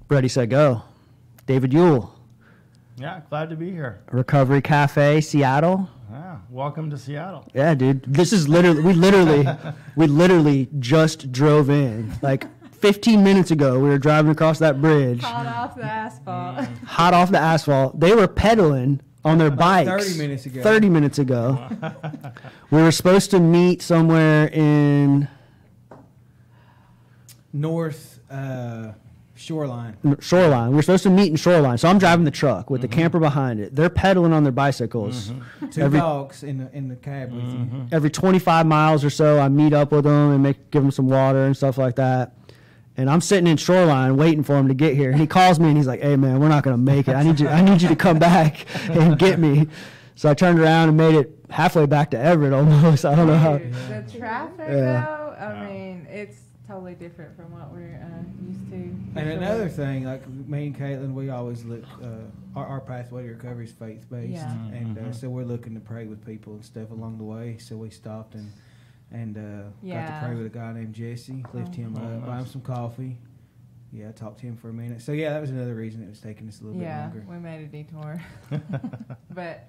Ready, set, go. David Uhl, Yeah, glad to be here. Recovery Cafe, Seattle. Yeah, welcome to Seattle. Yeah, dude. This is literally, we literally just drove in. Like 15 minutes ago, we were driving across that bridge. Hot off the asphalt. Hot off the asphalt. They were pedaling on their bikes. 30 minutes ago. 30 minutes ago. We were supposed to meet somewhere in North Shoreline. Shoreline. We were supposed to meet in Shoreline. So I'm driving the truck with the camper behind it. They're pedaling on their bicycles. Two dogs in the cab with you. Every 25 miles or so, I meet up with them and give them some water and stuff like that. And I'm sitting in Shoreline waiting for him to get here. And he calls me and he's like, "Hey man, we're not going to make it. I need you to come back and get me." So I turned around and made it halfway back to Everett almost. I don't know how. The traffic, though, I mean, it's totally different from what we're used to. And another thing, like me and Caitlin, we always look, our pathway to recovery is faith-based. Yeah. And so we're looking to pray with people and stuff along the way. So we stopped and got to pray with a guy named Jesse, lift him up, buy him some coffee. Yeah, talked to him for a minute. So, yeah, that was another reason it was taking us a little bit longer. Yeah, we made a detour. But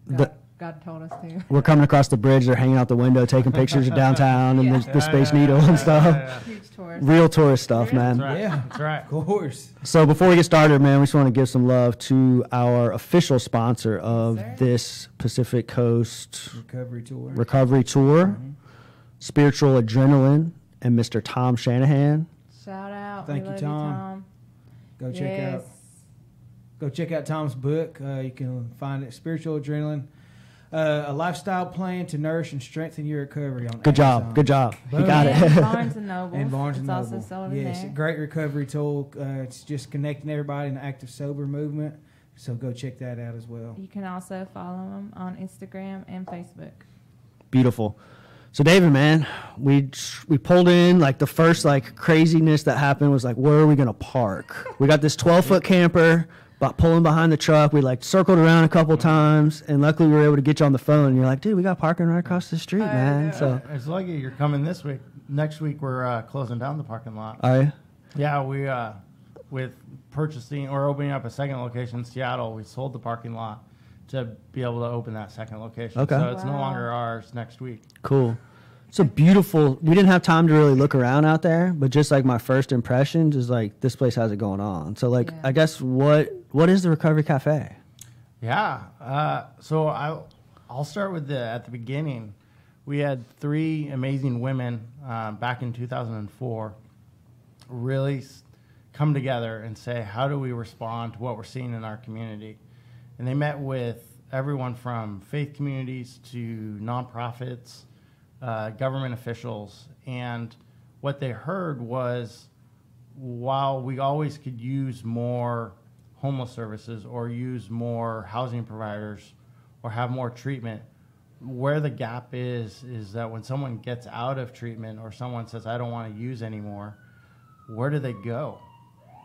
The- God told us to. We're coming across the bridge. They're hanging out the window, taking pictures of downtown and the Space Needle and stuff. Huge tourist. Real tourist stuff, man. That's right. Yeah. That's right. Of course. So before we get started, man, we just want to give some love to our official sponsor of Yes, sir. this Pacific Coast Recovery tour. Spiritual Adrenaline, and Mr. Tom Shanahan. Shout out. Thank We you, love Tom. Go check out Tom's book. You can find it, Spiritual Adrenaline, a lifestyle plan to nourish and strengthen your recovery. On Good Amazon. job. Good job. You Boom. got And it. Barnes and Noble. And Barnes and It's Noble. also sold in Yes, there. a great recovery tool. It's just connecting everybody in the active sober movement. So go check that out as well. You can also follow them on Instagram and Facebook. Beautiful. So David, man, we pulled in. Like the first like craziness that happened was like, where are we gonna park? We got this 12-foot camper, pulling behind the truck. We like circled around a couple times, and luckily we were able to get you on the phone. And you're like, dude, we got parking right across the street, man. So It's lucky you're coming this week. Next week, we're closing down the parking lot. are you? Yeah, we, with purchasing or opening up a second location in Seattle, we sold the parking lot to be able to open that second location. Okay. So it's no Wow. longer ours next week. Cool. It's a beautiful. We didn't have time to really look around out there, but just like my first impressions is like this place has it going on. So like, Yeah. I guess what is the Recovery Cafe? Yeah. So I'll start with at the beginning. We had three amazing women back in 2004 really come together and say, how do we respond to what we're seeing in our community? And they met with everyone from faith communities to nonprofits, government officials. And what they heard was, while we always could use more homeless services or use more housing providers or have more treatment, where the gap is that when someone gets out of treatment or someone says, I don't want to use anymore, where do they go?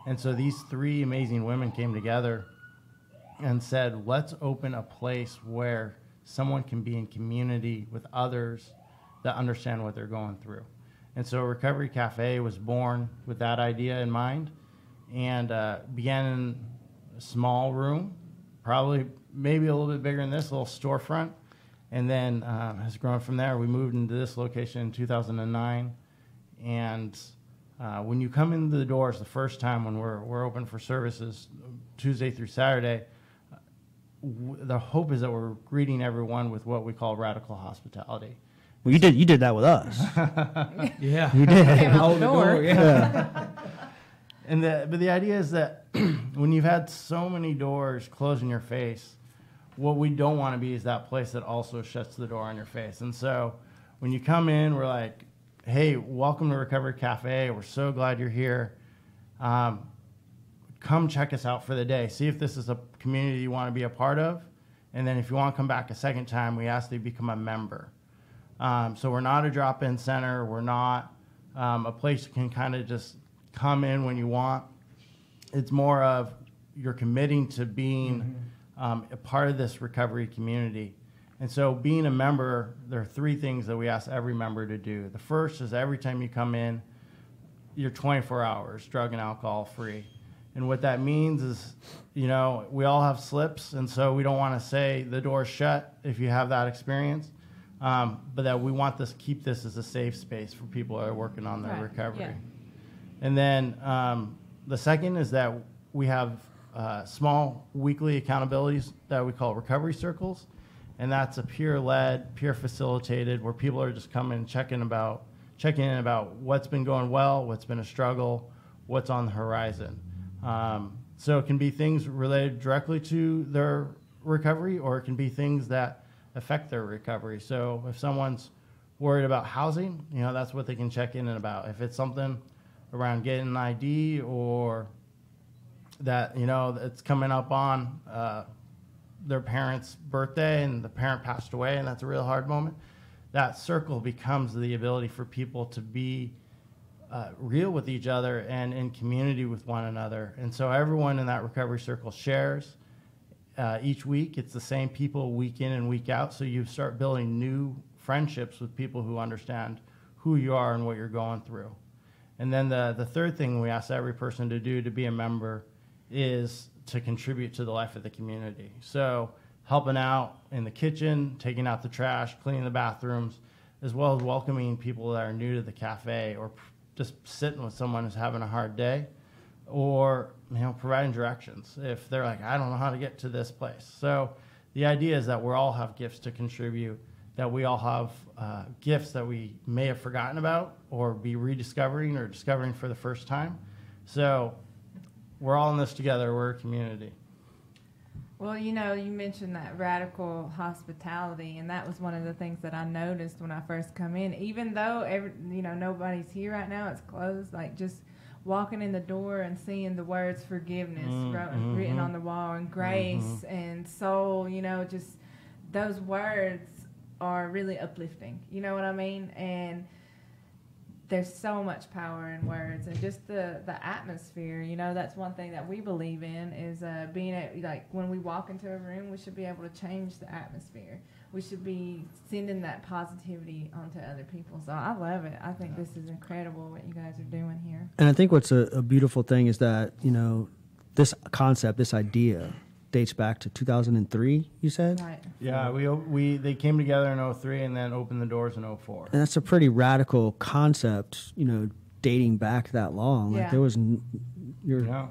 And so these three amazing women came together and said, let's open a place where someone can be in community with others that understand what they're going through. And so Recovery Cafe was born with that idea in mind, and began in a small room, probably maybe a little bit bigger than this, a little storefront, and then has grown from there. We moved into this location in 2009, and when you come into the doors the first time when we're open for services Tuesday through Saturday, the hope is that we're greeting everyone with what we call radical hospitality. Well, you did that with us. Yeah. You did. Came out Hold the the door. door, yeah. But the idea is that when you've had so many doors close in your face, what we don't want to be is that place that also shuts the door on your face. And so when you come in, we're like, hey, welcome to Recovery Cafe. We're so glad you're here. Come check us out for the day. See if this is a community you want to be a part of. And then if you want to come back a second time, we ask that you become a member. So we're not a drop-in center. We're not a place you can kind of just come in when you want. It's more of you're committing to being a part of this recovery community. And so being a member, there are three things that we ask every member to do. The first is every time you come in, you're 24 hours drug and alcohol free. And what that means is, we all have slips, and so we don't want to say the door's shut if you have that experience, but that we want keep this as a safe space for people that are working on their recovery. Yeah. And then the second is that we have small weekly accountabilities that we call recovery circles, and that's a peer-led, peer-facilitated, where people are just coming and checking in about what's been going well, what's been a struggle, what's on the horizon. So it can be things related directly to their recovery, or it can be things that affect their recovery. So if someone's worried about housing, that's what they can check in about. If it's something around getting an ID, or that, it's coming up on their parent's birthday and the parent passed away and that's a real hard moment, that circle becomes the ability for people to be real with each other and in community with one another. And so everyone in that recovery circle shares each week. It's the same people week in and week out. So you start building new friendships with people who understand who you are and what you're going through. And then the third thing we ask every person to do to be a member is to contribute to the life of the community. So helping out in the kitchen, taking out the trash, cleaning the bathrooms, as well as welcoming people that are new to the cafe, or just sitting with someone who's having a hard day, or providing directions if they're like, I don't know how to get to this place. So the idea is that we all have gifts to contribute, that we all have gifts that we may have forgotten about or be rediscovering or discovering for the first time. So we're all in this together. We're a community. Well, you mentioned that radical hospitality, and that was one of the things that I noticed when I first come in. Even though nobody's here right now, it's closed. Like just walking in the door and seeing the words forgiveness written on the wall, and grace and soul. Just those words are really uplifting. You know what I mean? And there's so much power in words, and just the atmosphere. That's one thing that we believe in is being like when we walk into a room, we should be able to change the atmosphere. We should be sending that positivity onto other people. So I love it. I think this is incredible what you guys are doing here. And I think what's a beautiful thing is that this concept, this idea, dates back to 2003, you said? Right. Yeah, they came together in 2003 and then opened the doors in 2004. And that's a pretty radical concept, dating back that long. Yeah. Like there was, you're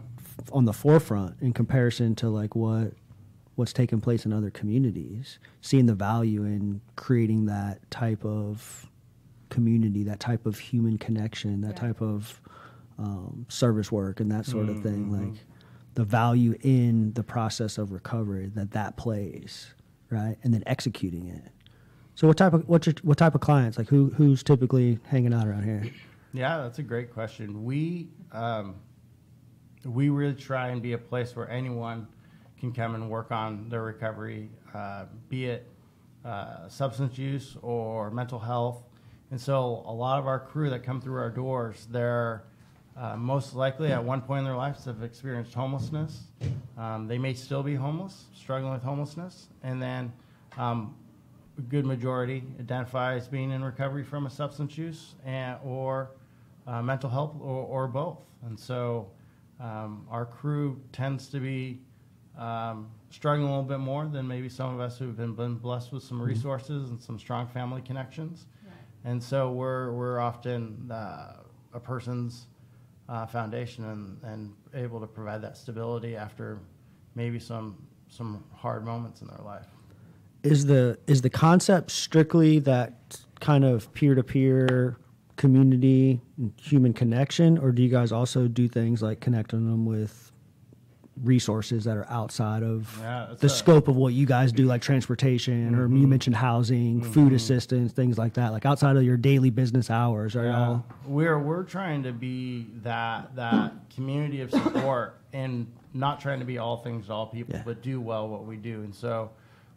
on the forefront in comparison to like what's taking place in other communities, seeing the value in creating that type of community, that type of human connection, that type of service work and that sort of thing. Like, the value in the process of recovery that plays, right? And then executing it. So what type of clients, like who's typically hanging out around here? Yeah, that's a great question. We really try and be a place where anyone can come and work on their recovery, be it substance use or mental health. And so a lot of our crew that come through our doors, they're most likely at one point in their lives have experienced homelessness. They may still be homeless, struggling with homelessness, and then a good majority identify as being in recovery from a substance use or mental health or both. And so our crew tends to be struggling a little bit more than maybe some of us who've been blessed with some resources and some strong family connections. Right. And so we're often a person's foundation and able to provide that stability after maybe some hard moments in their life. Is the concept strictly that kind of peer-to-peer community human connection, or do you guys also do things like connecting them with resources that are outside of the scope of what you guys do, like transportation, or you mentioned housing, food assistance, things like that, like outside of your daily business hours? Are y'all? We're trying to be that community of support and not trying to be all things to all people, but do well what we do. And so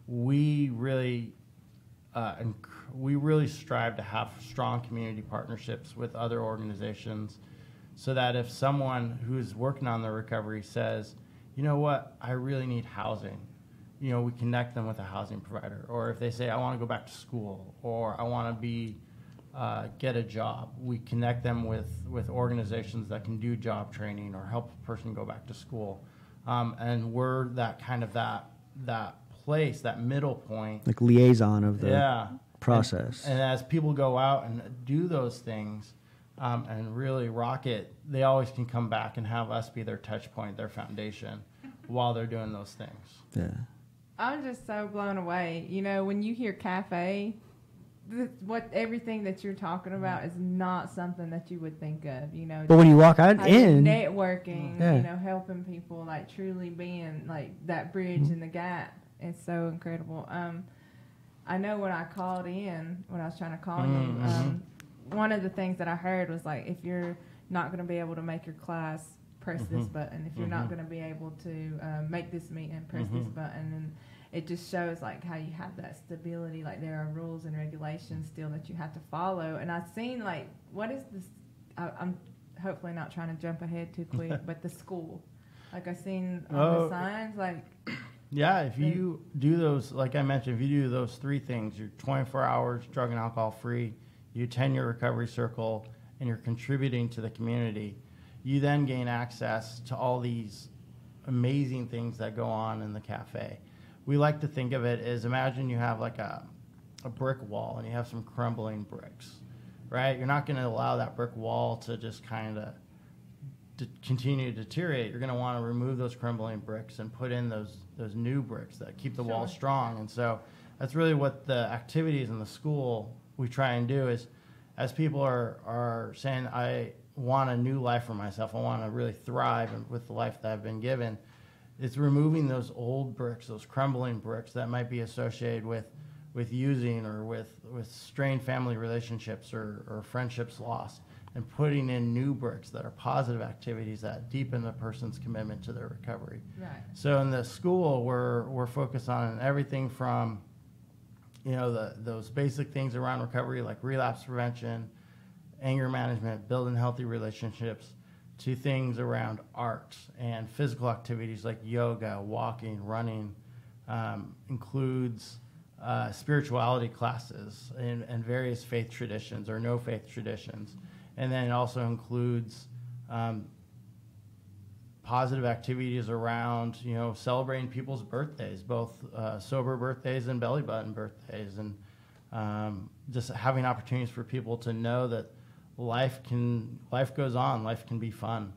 we really strive to have strong community partnerships with other organizations, so that if someone who's working on their recovery says, you know what, I really need housing, we connect them with a housing provider. Or if they say, I want to go back to school, or I want to be get a job. We connect them with organizations that can do job training or help a person go back to school. And we're that kind of that place, that middle point. Like liaison of the process. And as people go out and do those things and really rock it, they always can come back and have us be their touch point, their foundation while they're doing those things. Yeah. I'm just so blown away. You know, when you hear cafe, everything that you're talking about is not something that you would think of, you know. But when you walk out in networking, you know, helping people, like truly being like that bridge in the gap, it's so incredible. I know when I called in, when I was trying to call you, one of the things that I heard was like, if you're not going to be able to make your class, press this button. If you're not going to be able to make this meeting, press this button. And it just shows like how you have that stability. Like there are rules and regulations still that you have to follow. And I've seen like, what is this? I'm hopefully not trying to jump ahead too quick, but the school. Like I've seen on the signs, like. Yeah, if you do those, like I mentioned, if you do those three things, you're 24 hours drug and alcohol free, you attend your recovery circle, and you're contributing to the community, you then gain access to all these amazing things that go on in the cafe. We like to think of it as, imagine you have like a brick wall and you have some crumbling bricks, right? You're not going to allow that brick wall to just kind of continue to deteriorate. You're going to want to remove those crumbling bricks and put in those new bricks that keep the wall strong. And so that's really what the activities in the school we try and do is, as people are saying, I want a new life for myself, I want to really thrive with the life that I've been given, it's removing those old bricks, those crumbling bricks that might be associated with using or with strained family relationships or friendships lost, and putting in new bricks that are positive activities that deepen a person's commitment to their recovery. Right. So in the school, we're focused on everything from, you know, those basic things around recovery, like relapse prevention, anger management, building healthy relationships, to things around art and physical activities like yoga, walking, running, includes spirituality classes and various faith traditions or no faith traditions. And then it also includes positive activities around, you know, celebrating people's birthdays, both sober birthdays and belly button birthdays, and just having opportunities for people to know that life goes on, life can be fun.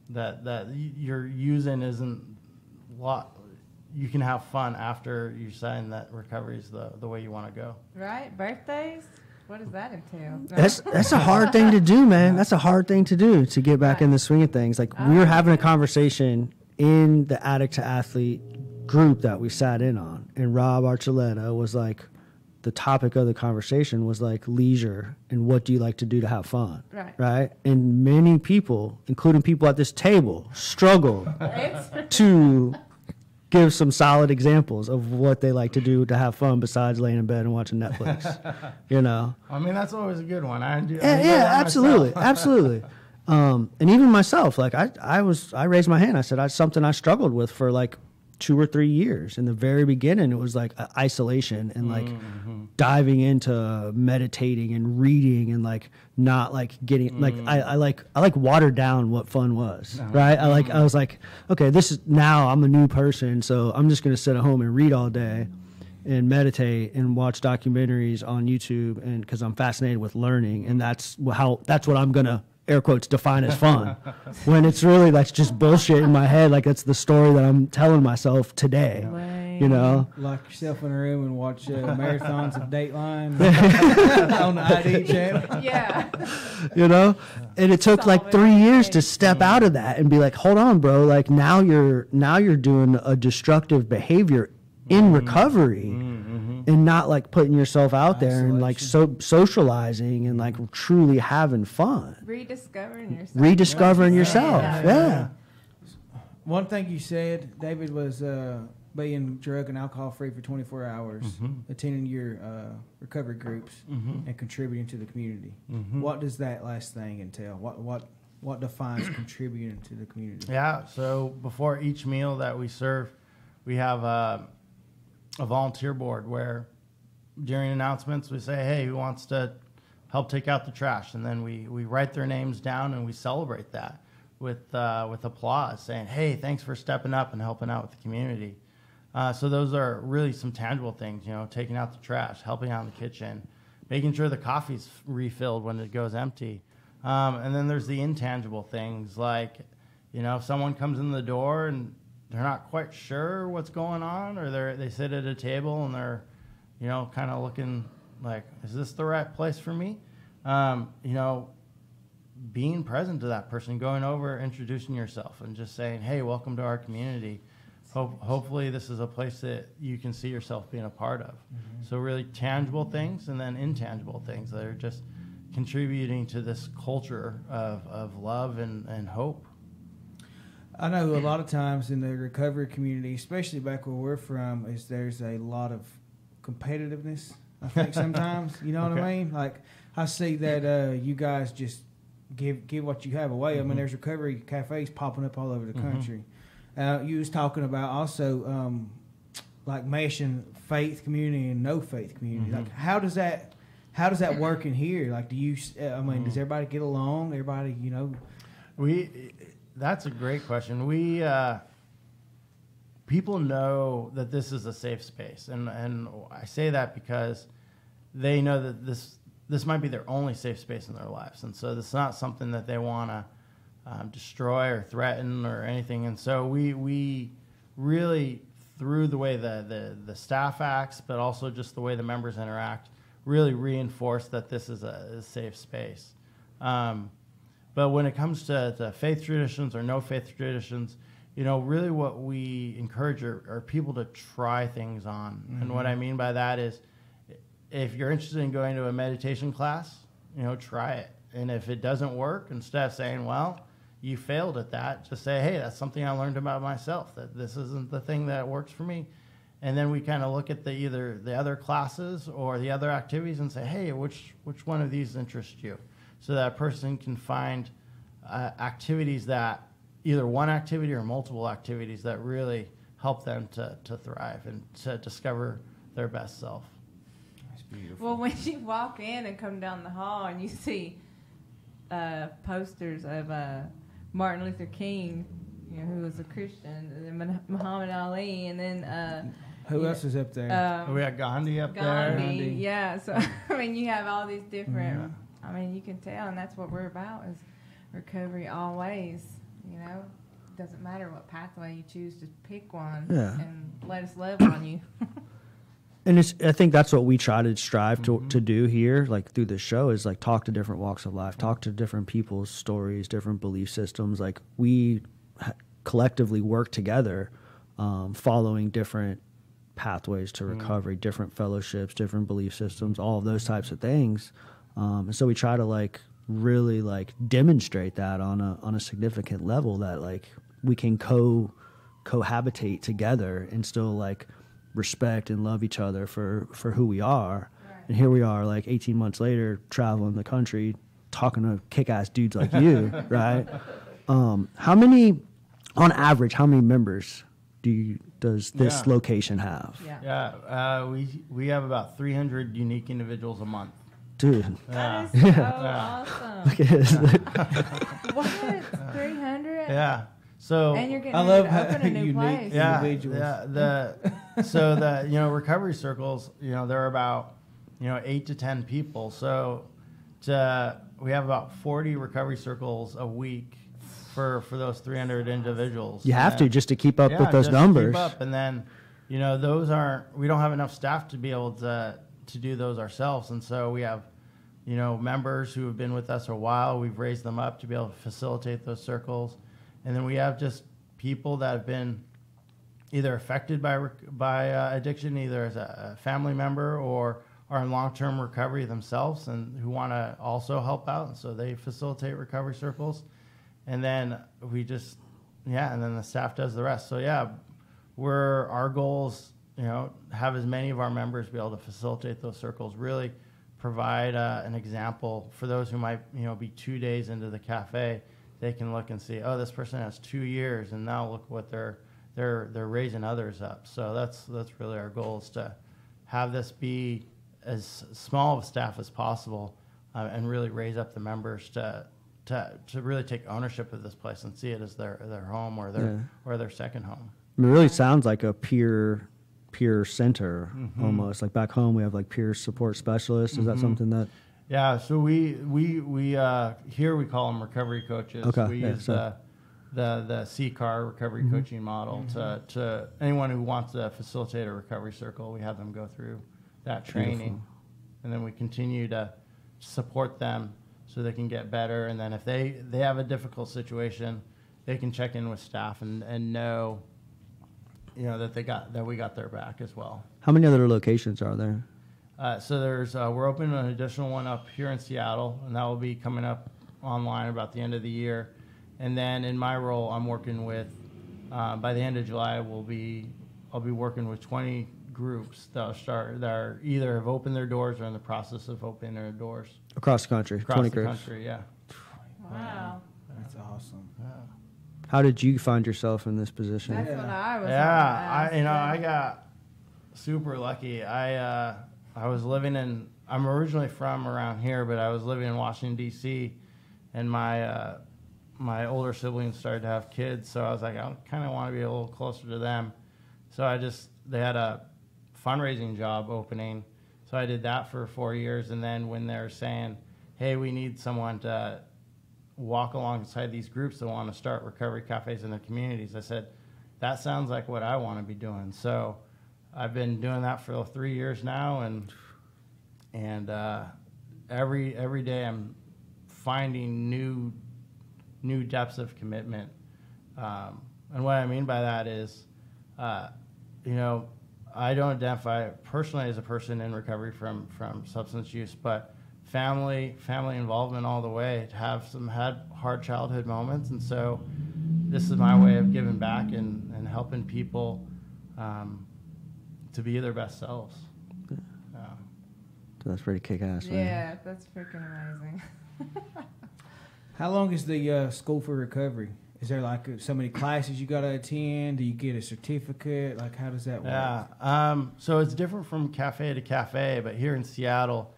That you're using isn't you can have fun after you sign that recovery is the way you want to go. Right, birthdays. What does that entail? That's a hard thing to do, man. That's a hard thing to do, to get back in the swing of things. Like we were having a conversation in the Addict to Athlete group that we sat in on, and Rob Archuleta was like, the topic of the conversation was like leisure and what do you like to do to have fun, right? And many people, including people at this table, struggle to give some solid examples of what they like to do to have fun besides laying in bed and watching Netflix. You know, I mean, that's always a good one. Absolutely. And even myself, like I raised my hand. I said something I struggled with for like 2 or 3 years. In the very beginning, it was like isolation and like diving into meditating and reading and like not like getting like I like watered down what fun was, right? I was like, okay, now I'm a new person, so I'm just gonna sit at home and read all day and meditate and watch documentaries on YouTube, and because I'm fascinated with learning, and that's what I'm gonna, air quotes, define as fun, when it's really like just bullshit in my head. Like that's the story that I'm telling myself today. You know, lock yourself in a room and watch marathons of Dateline on the ID channel. Yeah. You know, and it took like 3 years to step out of that and be like, hold on, bro. Like now you're doing a destructive behavior in recovery. And not like putting yourself out there and like socializing and like truly having fun. Rediscovering yourself. Yeah. One thing you said, David, was being drug and alcohol free for 24 hours, attending your recovery groups, and contributing to the community. What does that last thing entail? What defines contributing to the community? Yeah. So before each meal that we serve, we have a volunteer board where during announcements we say, hey, who wants to help take out the trash. And then we write their names down and we celebrate that with applause, saying, hey, thanks for stepping up and helping out with the community. So those are really some tangible things, taking out the trash, helping out in the kitchen, making sure the coffee's refilled when it goes empty. And then there's the intangible things like, if someone comes in the door and they're not quite sure what's going on, or they sit at a table and they're, kind of looking like, is this the right place for me? Being present to that person, going over, introducing yourself, and just saying, hey, welcome to our community. Hopefully this is a place that you can see yourself being a part of. Mm-hmm. So really tangible things and then intangible things that are just contributing to this culture of love and hope. I know a lot of times in the recovery community, especially back where we're from, there's a lot of competitiveness, I think, sometimes. You know what I mean? Like, I see that you guys just give what you have away. I mean, there's recovery cafes popping up all over the country. You was talking about also like meshing faith community and no faith community. Like, how does that work in here? Like, does everybody get along? Everybody, That's a great question. We people know that this is a safe space, and I say that because they know that this might be their only safe space in their lives, and so this is not something that they want to destroy or threaten or anything. And so we really, through the way the staff acts, but also just the way the members interact, really reinforce that this is a safe space. But when it comes to faith traditions or no faith traditions, really what we encourage are people to try things on. And what I mean by that is, if you're interested in going to a meditation class, try it. And if it doesn't work, instead of saying, well, you failed at that, just say, hey, that's something I learned about myself, that this isn't the thing that works for me. And then we kind of look at either the other classes or the other activities and say, hey, which one of these interests you? So that a person can find activities that, either one activity or multiple activities that really help them to thrive and to discover their best self. That's beautiful. Well, when you walk in and come down the hall and you see posters of Martin Luther King, who was a Christian, and then Muhammad Ali, and then who else is up there? We got Gandhi up there. Gandhi, yeah. So you have all these different. You can tell, and that's what we're about, is recovery always. Doesn't matter what pathway you choose to pick one, and let us love on you. And I think that's what we try to strive to do here, like through the show, is like talk to different walks of life, talk to different people's stories, different belief systems. Like we collectively work together, following different pathways to recovery, different fellowships, different belief systems, all of those types of things. And so we try to really demonstrate that on a significant level, that we can cohabitate together and still respect and love each other for who we are. Right. And here we are 18 months later traveling the country talking to kick-ass dudes like you, right? On average, how many members does this location have? We have about 300 unique individuals a month. Dude. That is so awesome. Look at this. What? 300? Yeah. So and you're getting ready to open a new place. So the recovery circles, they're about 8 to 10 people. So we have about 40 recovery circles a week for those 300 individuals. You have to just to keep up with those numbers. Keep up. And then we don't have enough staff to be able to do those ourselves, and so we have members who have been with us a while. We've raised them up to be able to facilitate those circles. And then we have just people that have been either affected by addiction, either as a family member or are in long-term recovery themselves, and who want to also help out. And so they facilitate recovery circles. And then and then the staff does the rest. So our goals, have as many of our members be able to facilitate those circles, really provide an example for those who might, be 2 days into the cafe. They can look and see, oh, this person has 2 years, and now look what they're raising others up. So that's really our goal, is to have this be as small of a staff as possible, and really raise up the members to really take ownership of this place and see it as their home or their second home. It really sounds like a peer center almost. Like back home, we have like peer support specialists. Is that something that? Yeah. So we here we call them recovery coaches. Okay. We use the CCAR recovery coaching model to anyone who wants to facilitate a recovery circle. We have them go through that training, beautiful. And then we continue to support them so they can get better. And then if they have a difficult situation, they can check in with staff and know, that we got their back as well. How many other locations are there? So there's we're opening an additional one up here in Seattle, and that will be coming up online about the end of the year. And then in my role, I'm working with by the end of July I'll be working with 20 groups that are either have opened their doors or in the process of opening their doors across the country. Across 20 the groups. country, yeah. Wow. That's awesome. Yeah. How did you find yourself in this position? That's what I was. I got super lucky. I was living in. I'm originally from around here, but I was living in Washington D.C. and my older siblings started to have kids, so I was like, I kind of want to be a little closer to them. So they had a fundraising job opening, so I did that for 4 years, and then when they're saying, hey, we need someone to walk alongside these groups that want to start recovery cafes in their communities, I said, that sounds like what I want to be doing. So I've been doing that for 3 years now, and every day I'm finding new depths of commitment. And what I mean by that is, I don't identify personally as a person in recovery from substance use, but family involvement all the way. Had hard childhood moments, and so this is my way of giving back and helping people to be their best selves. That's pretty kick-ass, man. Yeah, that's freaking amazing. How long is the School for Recovery? Is there like so many classes you got to attend? Do you get a certificate? Like, how does that work? Yeah, so it's different from cafe to cafe, but here in Seattle,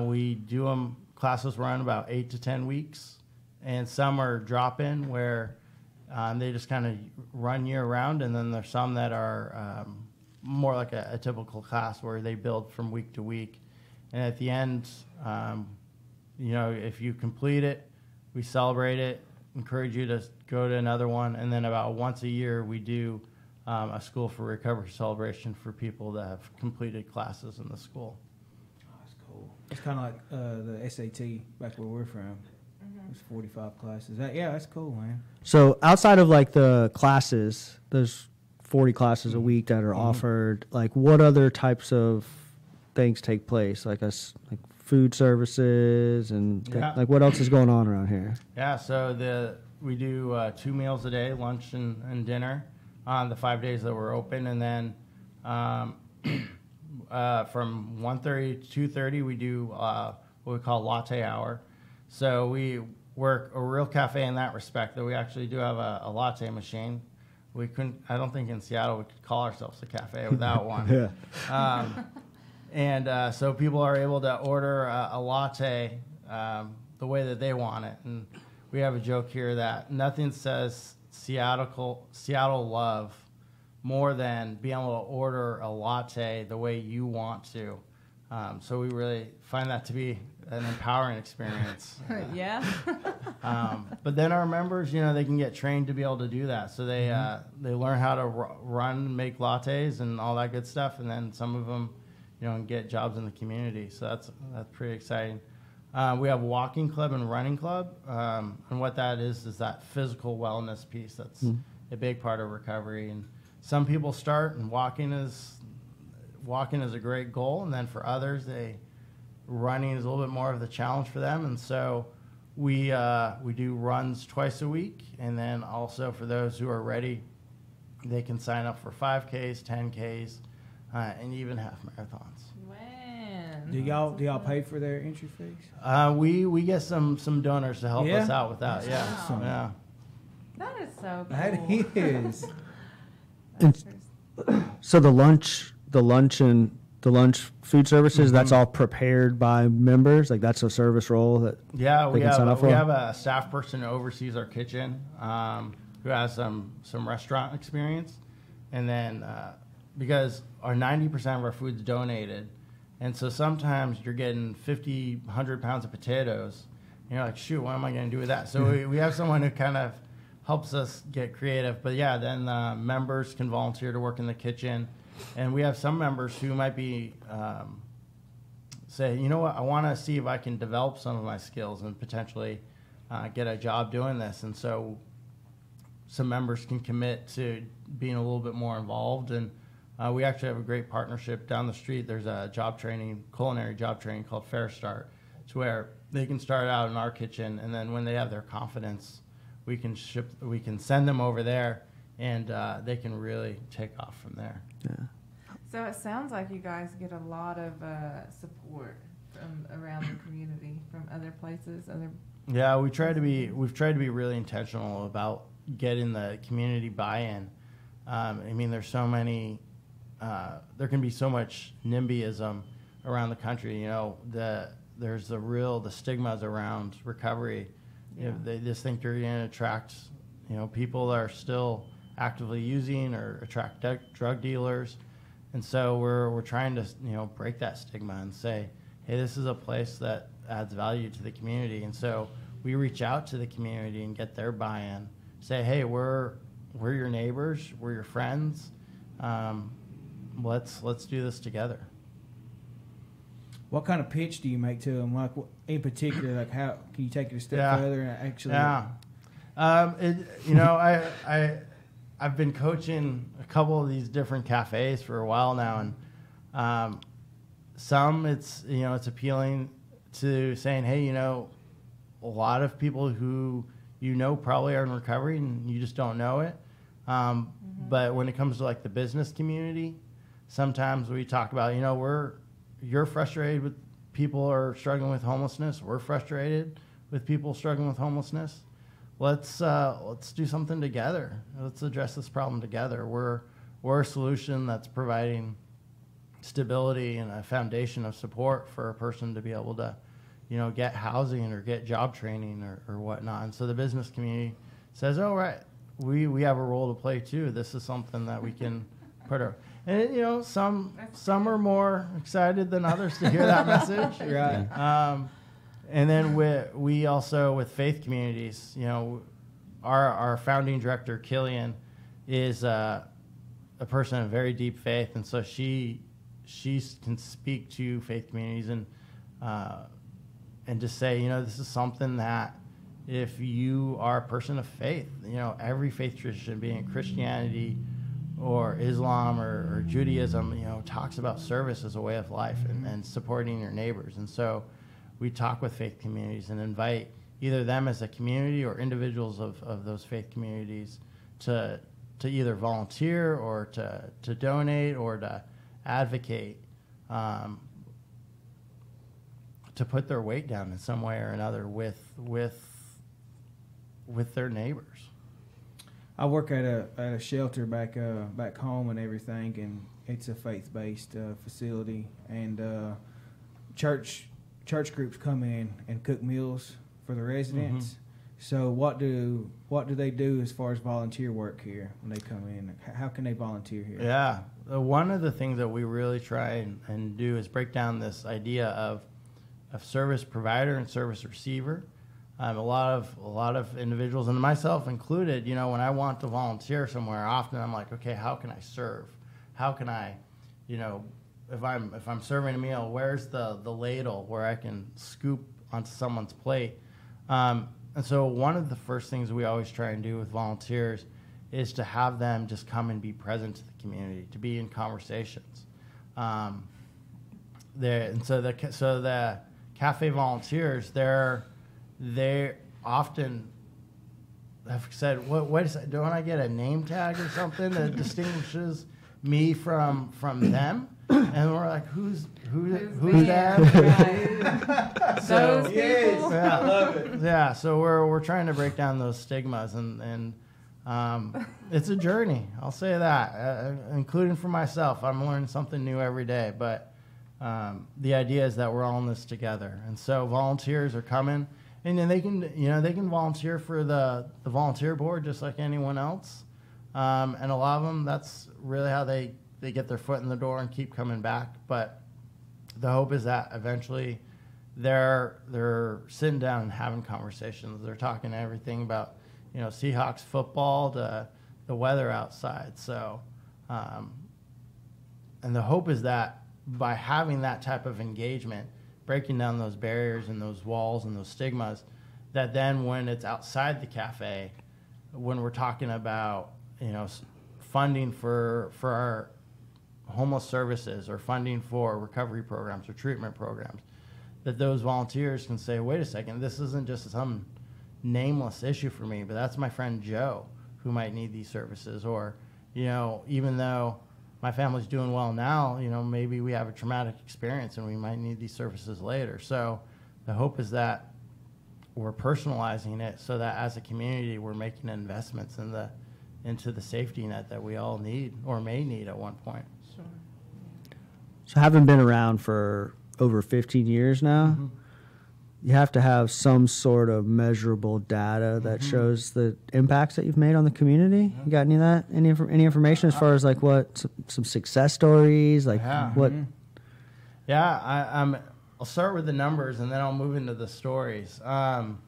we do them. Classes run about 8 to 10 weeks, and some are drop-in where they just kind of run year-round, and then there's some that are more like a typical class where they build from week to week. And at the end, if you complete it, we celebrate it, encourage you to go to another one, and then about once a year we do a School for Recovery celebration for people that have completed classes in the school. Oh, that's cool. It's kind of like the SAT back where we're from. There's 45 classes. That's cool, man. So outside of like the classes, there's 40 classes a week that are offered. Like, what other types of things take place? Like food services and like what else is going on around here? Yeah, so we do 2 meals a day, lunch and dinner, on the 5 days that we're open, and then from 1:30 to 2:30 we do what we call latte hour. So we work a real cafe in that respect, that we actually do have a latte machine. I don't think in Seattle we could call ourselves a cafe without one. And so people are able to order a latte the way that they want it. And we have a joke here that nothing says Seattle love more than being able to order a latte the way you want to. So we really find that to be an empowering experience. Yeah. But then our members, they can get trained to be able to do that. So they learn how to run, make lattes and all that good stuff. And then some of them, get jobs in the community. So that's pretty exciting. We have walking club and running club. And what that is that physical wellness piece. That's a big part of recovery. And some people start, and walking is a great goal. And then for others, running is a little bit more of the challenge for them. And so we do runs twice a week. And then also for those who are ready, they can sign up for 5Ks, 10Ks, and even half marathons. Man. Do y'all pay for their entry fees? We get some donors to help us out with that. That's yeah. awesome. Yeah. That is so cool. That is. So the lunch and the lunch food services, that's Mm-hmm. all prepared by members. Like that's a service role that Yeah, they can sign up for. we have a staff person who oversees our kitchen, who has some restaurant experience, and then because our 90% of our food's donated, and so sometimes you're getting 50, 100 pounds of potatoes, and you're like, shoot, what am I going to do with that? So we have someone who kind of helps us get creative. But yeah, then members can volunteer to work in the kitchen, and we have some members who might be say, you know what, I want to see if I can develop some of my skills and potentially get a job doing this. And so some members can commit to being a little bit more involved. And we actually have a great partnership down the street. There's a culinary job training called Fair Start. It's where they can start out in our kitchen, and then when they have their confidence, we can send them over there, and they can really take off from there. Yeah. So it sounds like you guys get a lot of support from around the community, from other places, Yeah, we've tried to be really intentional about getting the community buy-in. I mean, there's so many, there can be so much NIMBYism around the country. You know, there's the stigmas around recovery. Yeah. You know, they just think you're going to attract, people that are still actively using or attract drug dealers. And so we're trying to, break that stigma and say, hey, this is a place that adds value to the community. And so we reach out to the community and get their buy-in. Say, hey, we're your neighbors, we're your friends. Let's do this together. What kind of pitch do you make to them? Like in particular, like how can you take it a step further and actually? Yeah. I've been coaching a couple of these different cafes for a while now, and some it's appealing to saying, hey, a lot of people who probably are in recovery and you just don't know it. But when it comes to like the business community, sometimes we talk about, you're frustrated with people are struggling with homelessness. We're frustrated with people struggling with homelessness. Let's do something together. Let's address this problem together. We're a solution that's providing stability and a foundation of support for a person to be able to, get housing or get job training or whatnot. And so the business community says, oh, right, we have a role to play too. This is something that we can put our... And, some are more excited than others to hear that message. Right. And then we also, with faith communities, our founding director, Killian, is a person of very deep faith. And so she can speak to faith communities and just say, this is something that if you are a person of faith, every faith tradition, being Christianity or Islam or Judaism, talks about service as a way of life and supporting your neighbors. And so we talk with faith communities and invite either them as a community or individuals of those faith communities to either volunteer or to donate or to advocate, to put their weight down in some way or another with their neighbors. I work at a shelter back home and everything, and it's a faith-based facility. And church groups come in and cook meals for the residents. Mm-hmm. So what do they do as far as volunteer work here when they come in? How can they volunteer here? Yeah, one of the things that we really try and do is break down this idea of service provider and service receiver. A lot of individuals, and myself included, when I want to volunteer somewhere, often I'm like, okay, how can I serve? How can I, if I'm serving a meal, where's the ladle where I can scoop onto someone's plate? And so one of the first things we always try and do with volunteers is to have them just come and be present to the community, to be in conversations. So the cafe volunteers, they often have said, wait a second, don't I get a name tag or something that distinguishes me from them? And we're like, who's that? Right. So, those yes, people? yeah, I love it. Yeah, so we're trying to break down those stigmas, and it's a journey. I'll say that, including for myself. I'm learning something new every day, but the idea is that we're all in this together. And so volunteers are coming, and then they can volunteer for the volunteer board just like anyone else. And a lot of them, that's really how they get their foot in the door and keep coming back. But the hope is that eventually they're sitting down and having conversations. They're talking everything about, Seahawks football to the weather outside. So, and the hope is that by having that type of engagement, breaking down those barriers and those walls and those stigmas, that then when it's outside the cafe, when we're talking about, funding for our homeless services or funding for recovery programs or treatment programs, that those volunteers can say, wait a second, this isn't just some nameless issue for me, but that's my friend Joe who might need these services. Or, even though my family's doing well now, maybe we have a traumatic experience and we might need these services later. So the hope is that we're personalizing it so that as a community we're making investments into the safety net that we all need or may need at one point. Sure. So having been around for over 15 years now, Mm-hmm. you have to have some sort of measurable data that shows the impacts that you've made on the community. You got any of that? Any information as far as like what some success stories, like what? Yeah, I'll start with the numbers and then I'll move into the stories. When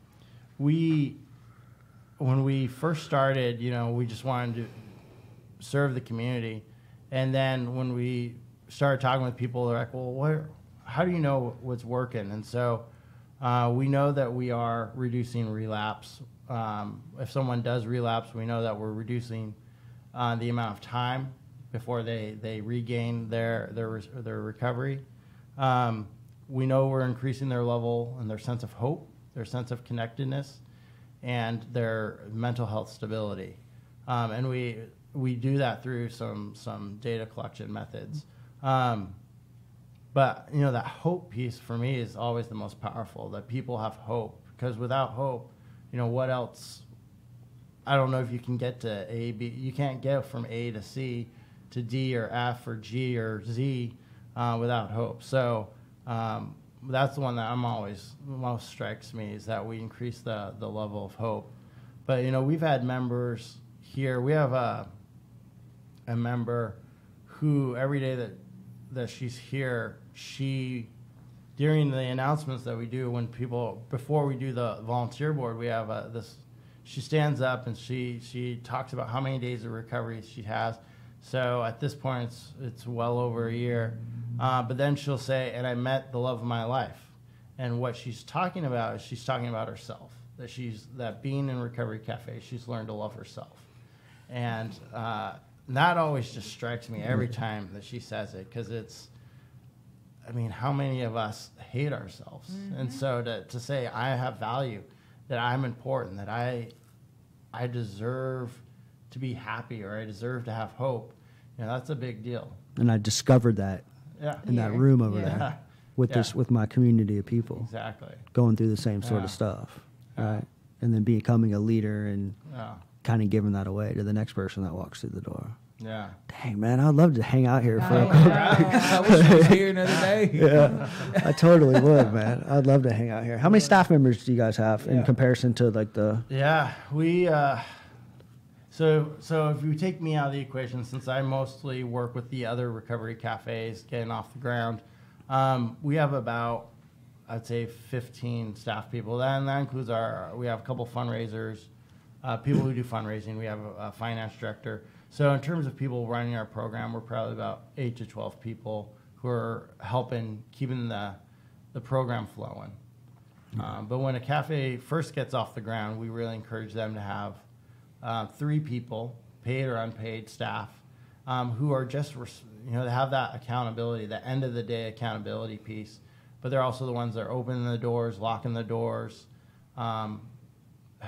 we first started, we just wanted to serve the community, and then when we started talking with people, they're like, "Well, how do you know what's working?" And so we know that we are reducing relapse. If someone does relapse, we know that we're reducing the amount of time before they regain their recovery. We know we're increasing their level and their sense of hope, their sense of connectedness, and their mental health stability. And we do that through some data collection methods. But, that hope piece for me is always the most powerful, that people have hope. Because without hope, what else? I don't know if you can get to A, B. You can't get from A to C to D or F or G or Z without hope. So that's the one that most strikes me, is that we increase the level of hope. But, we've had members here. We have a member who every day that she's here, during the announcements that we do before we do the volunteer board, we have she stands up and she talks about how many days of recovery she has. So at this point, it's well over a year. But then she'll say, and I met the love of my life. And what she's talking about is she's talking about herself, that being in Recovery Cafe, she's learned to love herself. And that always just strikes me every time that she says it, because how many of us hate ourselves? Mm-hmm. And so to say I have value, that I'm important, that I deserve to be happy, or I deserve to have hope, that's a big deal. And I discovered that in that room over there with my community of people. Exactly. Going through the same sort of stuff, right? And then becoming a leader and kind of giving that away to the next person that walks through the door. Yeah. Dang, man, I'd love to hang out here for a I wish I was here another day. Yeah, I totally would, man. I'd love to hang out here. How many staff members do you guys have in comparison to like the? Yeah, we. So if you take me out of the equation, since I mostly work with the other recovery cafes getting off the ground, we have about, I'd say, 15 staff people. That includes we have a couple fundraisers, people who do fundraising. We have a finance director. So in terms of people running our program, we're probably about 8 to 12 people who are helping keeping the program flowing. But when a cafe first gets off the ground, we really encourage them to have 3 people, paid or unpaid staff, who are just, they have that accountability, that end of the day accountability piece. But they're also the ones that are opening the doors, locking the doors,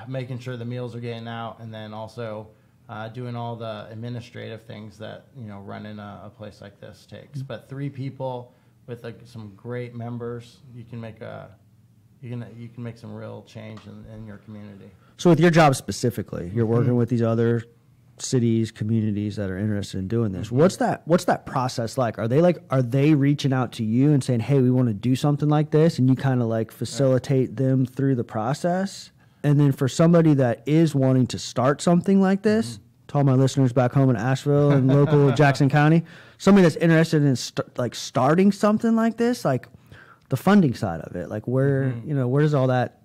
making sure the meals are getting out, and then also doing all the administrative things that running a place like this takes. But 3 people with some great members, you can make some real change in your community. So with your job specifically, you're working with these other cities, communities that are interested in doing this. What's that process like? Are they reaching out to you and saying, "Hey, we want to do something like this," and you kind of like facilitate them through the process? And then for somebody that is wanting to start something like this, to all my listeners back home in Asheville and local Jackson County, somebody that's interested in starting something like this, like the funding side of it, like where where does all that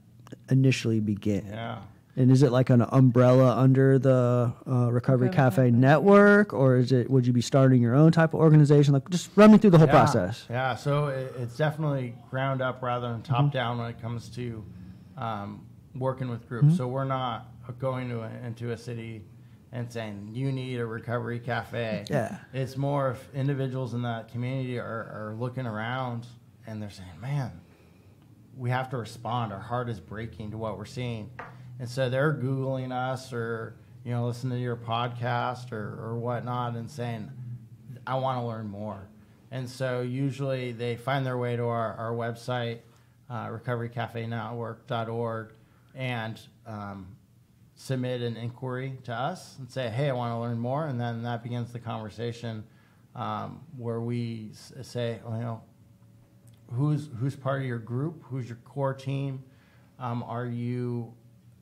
initially begin? Yeah. And is it like an umbrella under the Recovery Cafe network, or would you be starting your own type of organization? Like, just run me through the whole process. Yeah, so it's definitely ground up rather than top down when it comes to working with groups. So we're not going into a city and saying, you need a Recovery Cafe. Yeah. It's more if individuals in that community are looking around and they're saying, man, we have to respond. Our heart is breaking to what we're seeing. And so they're Googling us or, listening to your podcast or whatnot and saying, I want to learn more. And so usually they find their way to our website, recoverycafenetwork.org, and submit an inquiry to us and say, hey, I want to learn more. And then that begins the conversation where we say, who's part of your group? Who's your core team?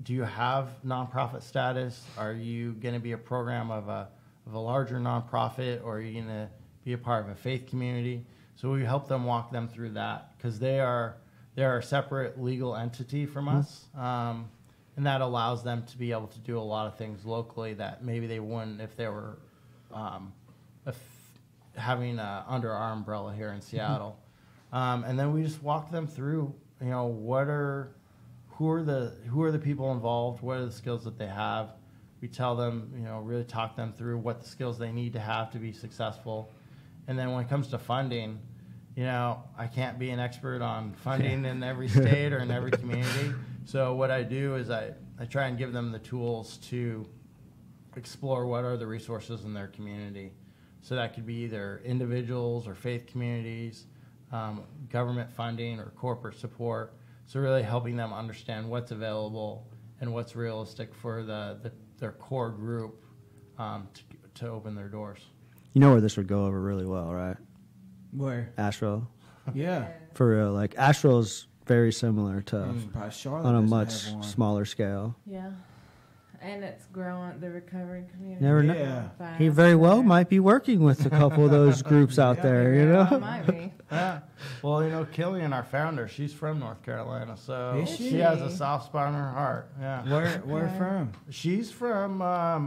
Do you have nonprofit status? Are you going to be a program of a larger nonprofit, or are you going to be a part of a faith community? So we help them walk them through that because they're a separate legal entity from us, and that allows them to be able to do a lot of things locally that maybe they wouldn't if they were having under our umbrella here in Seattle. And then we just walk them through, who are the people involved? What are the skills that they have? We tell them, really talk them through what the skills they need to have to be successful. And then when it comes to funding, I can't be an expert on funding in every state or in every community. So what I do is I try and give them the tools to explore what are the resources in their community. So that could be either individuals or faith communities, government funding or corporate support. So really helping them understand what's available and what's realistic for their core group to open their doors. You know where this would go over really well, right? Where? Asheville. Yeah. For real. Like, Asheville's very similar to Charlotte on a much smaller scale. Yeah. And it's growing, the recovery community. Never know. Yeah. He very well might be working with a couple of those groups out there, It might be. Yeah. Well, Killian, our founder, she's from North Carolina, so Is she? she has a soft spot in her heart. Yeah. Where from? She's from, I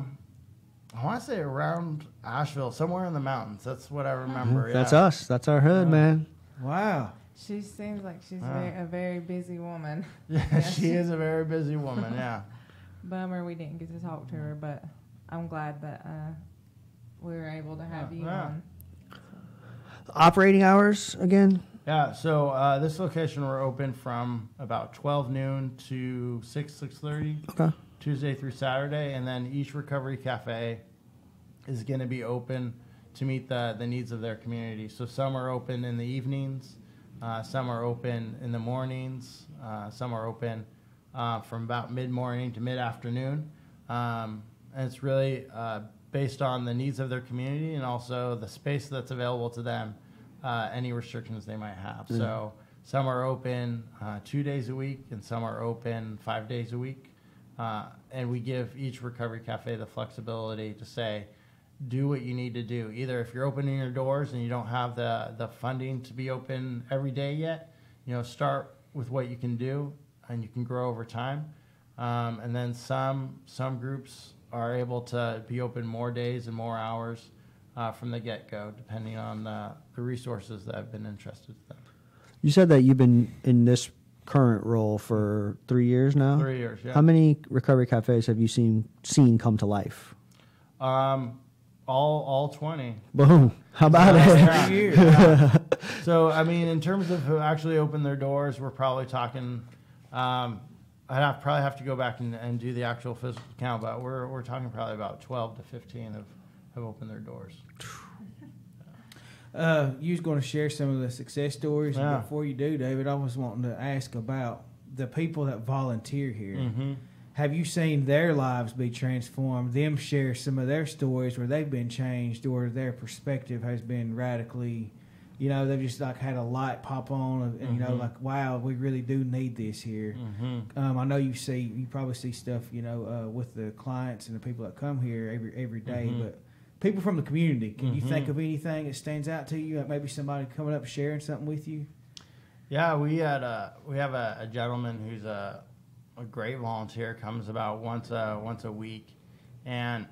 want to say around Asheville, somewhere in the mountains. That's what I remember. That's us. That's our hood, man. Wow. She seems like she's a very busy woman. Yeah, she is a very busy woman, yeah. Bummer we didn't get to talk to her, but I'm glad that we were able to have you on. Operating hours again? Yeah, so this location we're open from about 12 noon to 6:30. Okay. Tuesday through Saturday, and then each Recovery Cafe is going to be open to meet the needs of their community. So some are open in the evenings, some are open in the mornings, some are open from about mid-morning to mid-afternoon. And it's really based on the needs of their community and also the space that's available to them, any restrictions they might have. Mm-hmm. So some are open 2 days a week and some are open 5 days a week. And we give each Recovery Cafe the flexibility to say, do what you need to do. Either if you're opening your doors and you don't have the funding to be open every day yet, start with what you can do and you can grow over time. And then some groups are able to be open more days and more hours from the get-go, depending on the resources that have been entrusted to them. You said that you've been in this current role for 3 years now? 3 years, yeah. How many Recovery Cafes have you seen come to life? All 20. Boom. How about it? Yeah. So, I mean, in terms of who actually opened their doors, we're probably talking, I'd probably have to go back and do the actual physical count, but we're talking probably about 12 to 15 have opened their doors. You was going to share some of the success stories. Before you do, David, I was wanting to ask about the people that volunteer here. Mm-hmm. have you seen their lives be transformed, them share some of their stories where they've been changed or their perspective has been radically, you know, they've just like had a light pop on and, you know, like, wow, we really do need this here. I know you probably see stuff, you know, with the clients and the people that come here every day, but people from the community, can you think of anything that stands out to you? Like maybe somebody coming up sharing something with you? Yeah, we have a gentleman who's a great volunteer, comes about once a week, and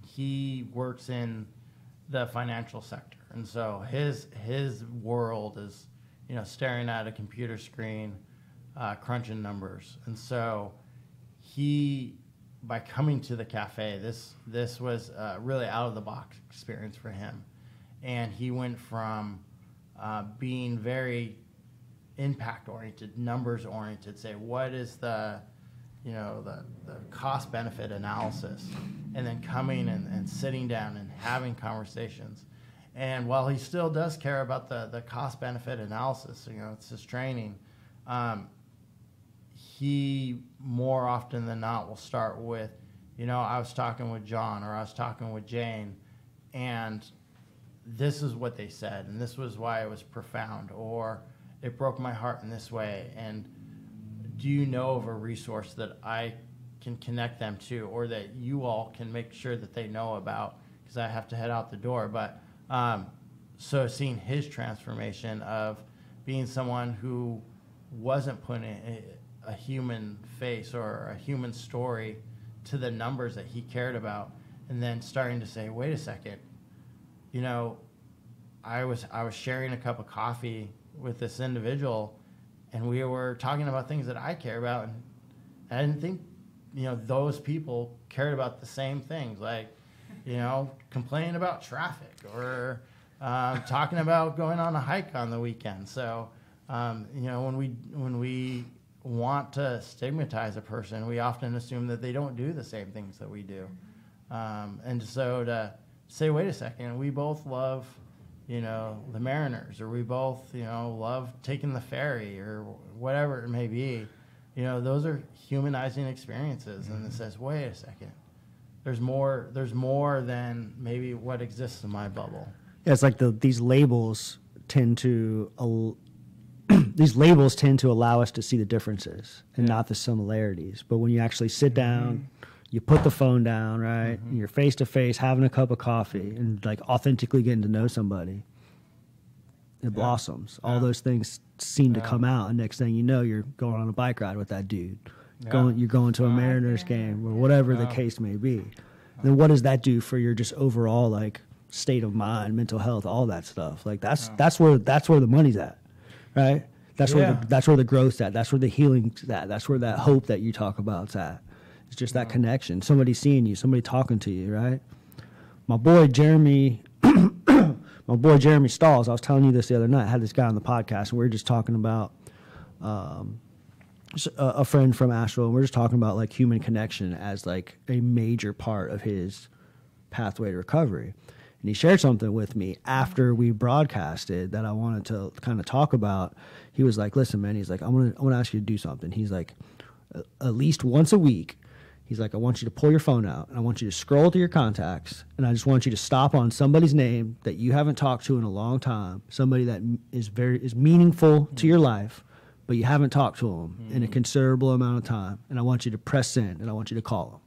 he works in the financial sector, and so his world is, you know, staring at a computer screen, crunching numbers, and so he, by coming to the cafe, this was a really out of the box experience for him, and he went from being very impact oriented, numbers oriented, say what is the cost benefit analysis, and then coming and sitting down and having conversations. And while he still does care about the cost benefit analysis, you know, it's his training, he more often than not will start with, you know, I was talking with John or I was talking with Jane, and this is what they said, and this was why it was profound, or it broke my heart in this way, and do you know of a resource that I can connect them to, or that you all can make sure that they know about, because I have to head out the door. But so seeing his transformation of being someone who wasn't putting a human face or a human story to the numbers that he cared about, and then starting to say, wait a second, you know, I was sharing a cup of coffee with this individual, and we were talking about things that I care about, and I didn't think, you know, those people cared about the same things, like, you know, complaining about traffic or talking about going on a hike on the weekend. So, you know, when we want to stigmatize a person, we often assume that they don't do the same things that we do. And so to say, wait a second, we both love, you know, the Mariners, or we both, you know, love taking the ferry, or whatever it may be, you know, those are humanizing experiences. And it says, wait a second, there's more than maybe what exists in my bubble. Yeah, it's like these labels tend to allow us to see the differences and not the similarities. But when you actually sit down, you put the phone down, right? And you're face to face, having a cup of coffee, and like authentically getting to know somebody. It blossoms. All those things seem to come out, and next thing you know, you're going on a bike ride with that dude. You're going to a Mariners game, or whatever the case may be. Then what does that do for your just overall like state of mind, mental health, all that stuff? Like that's where the money's at, right? That's where the growth's at. That's where the healing's at. That's where that hope that you talk about's at. It's just that connection. Somebody seeing you, somebody talking to you, right? My boy Jeremy Stalls, I was telling you this the other night. I had this guy on the podcast, and we were just talking about a friend from Asheville, and we're just talking about like human connection as like a major part of his pathway to recovery. And he shared something with me after we broadcasted that I wanted to kind of talk about. He was like, listen, man, he's like, I want to ask you to do something. He's like, at least once a week, he's like, I want you to pull your phone out, and I want you to scroll through your contacts, and I just want you to stop on somebody's name that you haven't talked to in a long time, somebody that is meaningful to your life, but you haven't talked to them in a considerable amount of time, and I want you to press send, and I want you to call them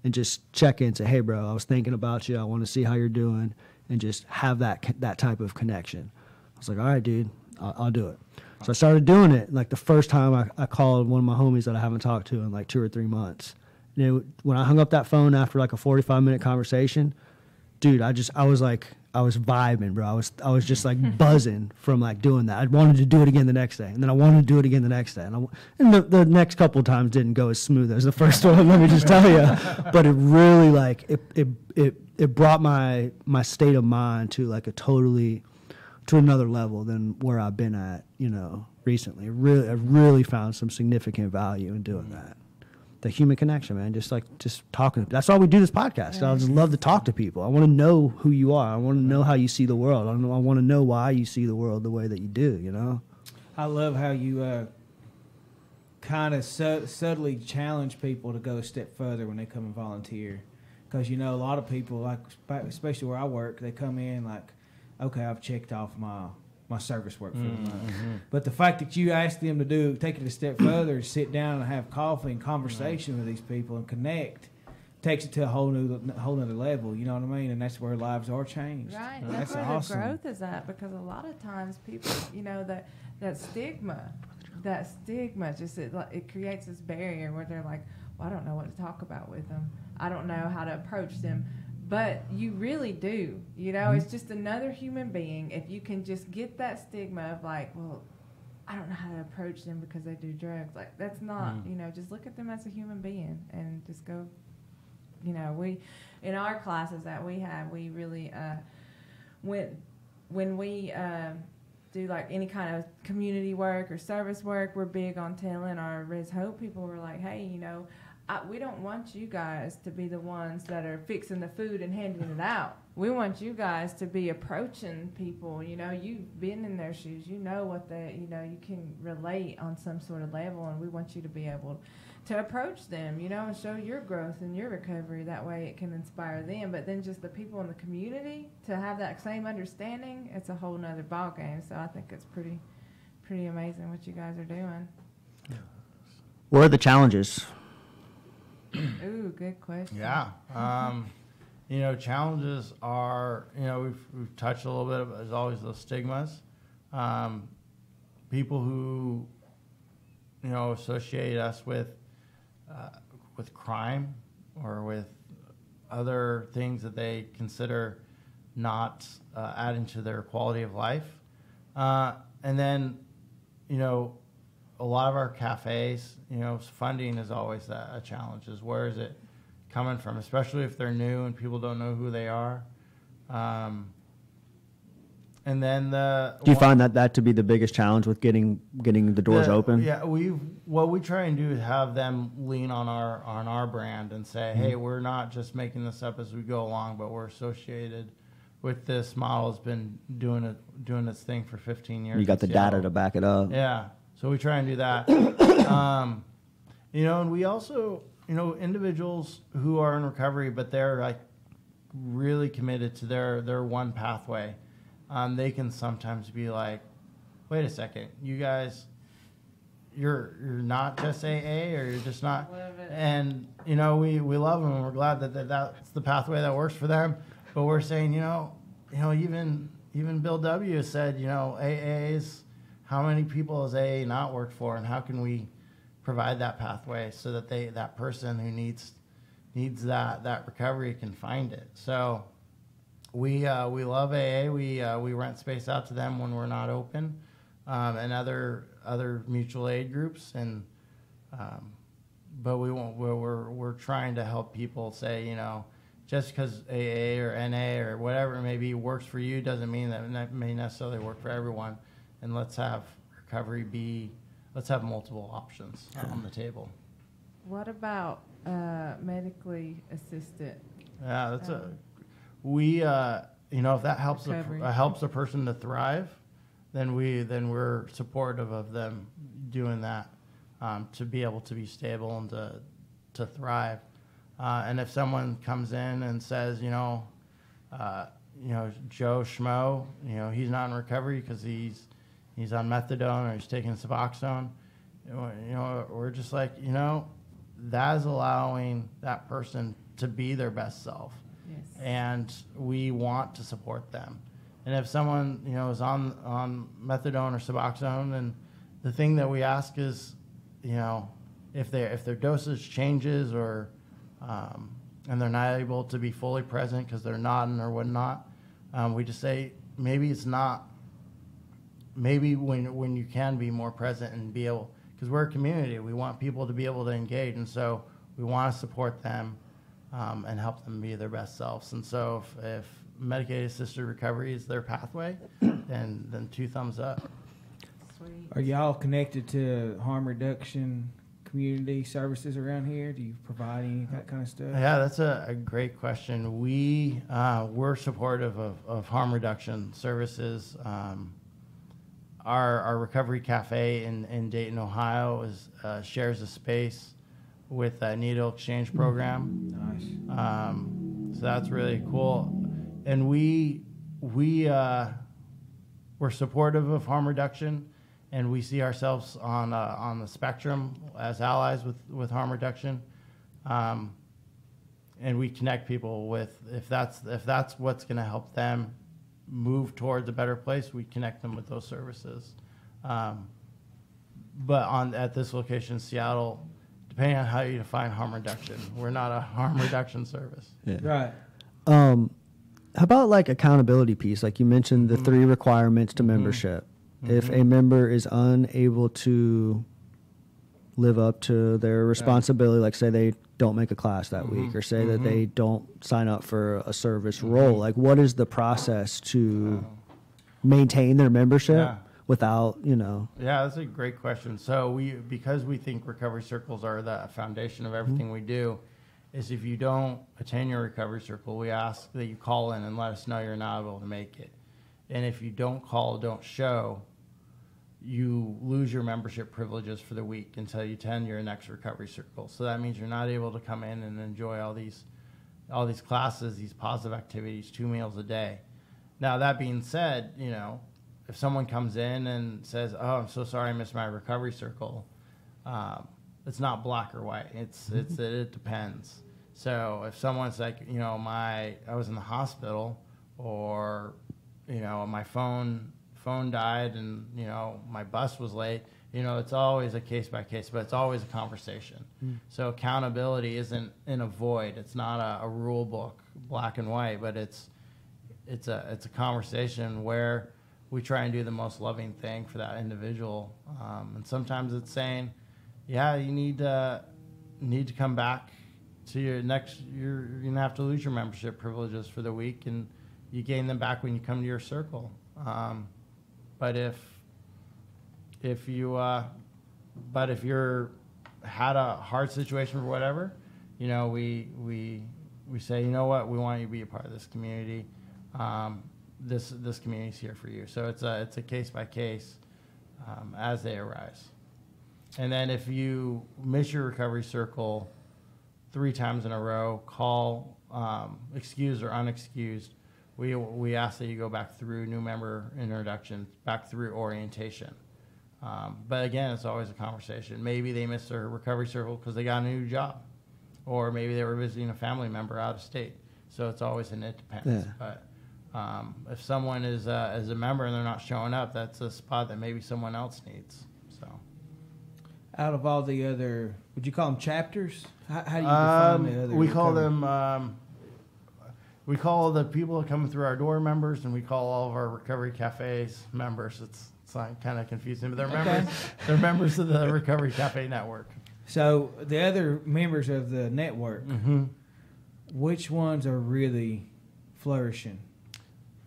and just check in and say, hey, bro, I was thinking about you. I want to see how you're doing, and just have that type of connection. I was like, all right, dude, I'll do it. So I started doing it. Like the first time I called one of my homies that I haven't talked to in like 2 or 3 months. And when I hung up that phone after like a 45-minute conversation, dude, I was vibing, bro. I was just like buzzing from like doing that. I wanted to do it again the next day, and then I wanted to do it again the next day. And the next couple of times didn't go as smooth as the first one. Let me just tell you. But it really like it brought my state of mind to like to another level than where I've been at, you know, recently. I really found some significant value in doing that. The human connection, man, just talking. That's why we do this podcast. I just love to talk to people. I want to know who you are. I want to know how you see the world. I want to know why you see the world the way that you do, you know? I love how you kind of subtly challenge people to go a step further when they come and volunteer. Because, you know, a lot of people, like especially where I work, they come in like, okay, I've checked off my service work for the month. But the fact that you ask them to take it a step further, sit down and have coffee and conversation with these people and connect, takes it to a whole nother level. You know what I mean? And that's where lives are changed. Right. That's where awesome. the growth is at, because a lot of times people, you know, that stigma just it creates this barrier where they're like, well, I don't know what to talk about with them. I don't know how to approach them. But you really do. You know, it's just another human being. If you can just get that stigma of like, well, I don't know how to approach them because they do drugs. Like, that's not, you know, just look at them as a human being and just go, you know, in our classes that we have, we really, when we do like any kind of community work or service work, we're big on telling our Res Hope people, we're like, hey, you know, we don't want you guys to be the ones that are fixing the food and handing it out. We want you guys to be approaching people. You know, you've been in their shoes. You know what you know, you can relate on some sort of level, and we want you to be able to approach them, you know, and show your growth and your recovery. That way it can inspire them. But then just the people in the community to have that same understanding, it's a whole nother ballgame. So I think it's pretty amazing what you guys are doing. What are the challenges? Ooh, good question. Yeah. You know, challenges are, you know, we've touched a little bit of, as always, those stigmas. People who, you know, associate us with crime or with other things that they consider not adding to their quality of life. And then, you know, a lot of our cafes, you know, funding is always a challenge. Is where is it coming from, especially if they're new and people don't know who they are. And then do you find that to be the biggest challenge with getting the doors open? Yeah, what we try and do is have them lean on our brand and say, hey, we're not just making this up as we go along, but we're associated with this model. Has been doing its thing for 15 years. You got the data to back it up. Yeah. So we try and do that. You know, and we also, you know, individuals who are in recovery, but they're like really committed to their one pathway. They can sometimes be like, wait a second, you guys, you're not just AA, or you're just not. And, you know, we love them, and we're glad that that's the pathway that works for them. But we're saying, you know, even Bill W. said, you know, AA's, how many people has AA not worked for, and how can we provide that pathway so that that person who needs that recovery can find it. So we love AA. We rent space out to them when we're not open, and other mutual aid groups, and but we're trying to help people say, you know, just because AA or NA or whatever it may be works for you doesn't mean that may necessarily work for everyone. And let's have recovery let's have multiple options on the table. What about medically assisted? Yeah, that's you know, if that helps helps a person to thrive, then we're supportive of them doing that, to be able to be stable and to thrive. And if someone comes in and says, you know, Joe Schmo, you know, he's not in recovery because he's on methadone or he's taking Suboxone, you know, we're just like, you know, that is allowing that person to be their best self. Yes. And we want to support them. And if someone, you know, is on methadone or Suboxone, and the thing that we ask is, you know, if their dosage changes or and they're not able to be fully present because they're nodding or whatnot, we just say maybe it's not. Maybe when you can be more present and be able, because we're a community, we want people to be able to engage, and so we want to support them and help them be their best selves. And so if medicated assisted recovery is their pathway, then 2 thumbs up. Sweet. Are y'all connected to harm reduction community services around here? Do you provide any of that kind of stuff? Yeah, that's a great question. We're supportive of harm reduction services. our recovery cafe in Dayton, Ohio, shares a space with a needle exchange program. Nice. So that's really cool, and we're supportive of harm reduction, and we see ourselves on the spectrum as allies with harm reduction, and we connect people with if that's what's going to help them move towards a better place. We connect them with those services, but at this location, Seattle, depending on how you define harm reduction, we're not a harm reduction service. Yeah. Right. How about like accountability piece? Like you mentioned the 3 requirements to membership. If a member is unable to live up to their responsibility, like say they don't make a class that week, or say that they don't sign up for a service role, like what is the process to maintain their membership without, Yeah, that's a great question. So because we think recovery circles are the foundation of everything we do, is if you don't attend your recovery circle, we ask that you call in and let us know you're not able to make it. And if you don't call, don't show, you lose your membership privileges for the week until you attend your next recovery circle. So that means you're not able to come in and enjoy all these classes, these positive activities, 2 meals a day. Now, that being said, if someone comes in and says, "Oh, I'm so sorry I missed my recovery circle," it's not black or white. It depends. So if someone's like, I was in the hospital, or my phone died, and my bus was late, it's always a case by case, but it's always a conversation. So accountability isn't in a void. It's not a rule book, black and white, but it's a conversation where we try and do the most loving thing for that individual. And sometimes it's saying, yeah, you need to come back to your next. You're gonna have to lose your membership privileges for the week, and you gain them back when you come to your circle. But if you're had a hard situation or whatever, we say, you know what, we want you to be a part of this community. This community's here for you. So it's a case by case as they arise. And then if you miss your recovery circle 3 times in a row, call excused or unexcused. We ask that you go back through new member introduction, back through orientation. But again, it's always a conversation. Maybe they missed their recovery circle because they got a new job, or maybe they were visiting a family member out of state. So it's always it depends. Yeah. But if someone is a member and they're not showing up, that's a spot that maybe someone else needs. So, out of all the other, would you call them chapters? How do you define the other? We call them. We call the people that come through our door members, and we call all of our recovery cafes members. It's like kind of confusing, but they're members. They're members of the Recovery Cafe Network. So the other members of the network, which ones are really flourishing?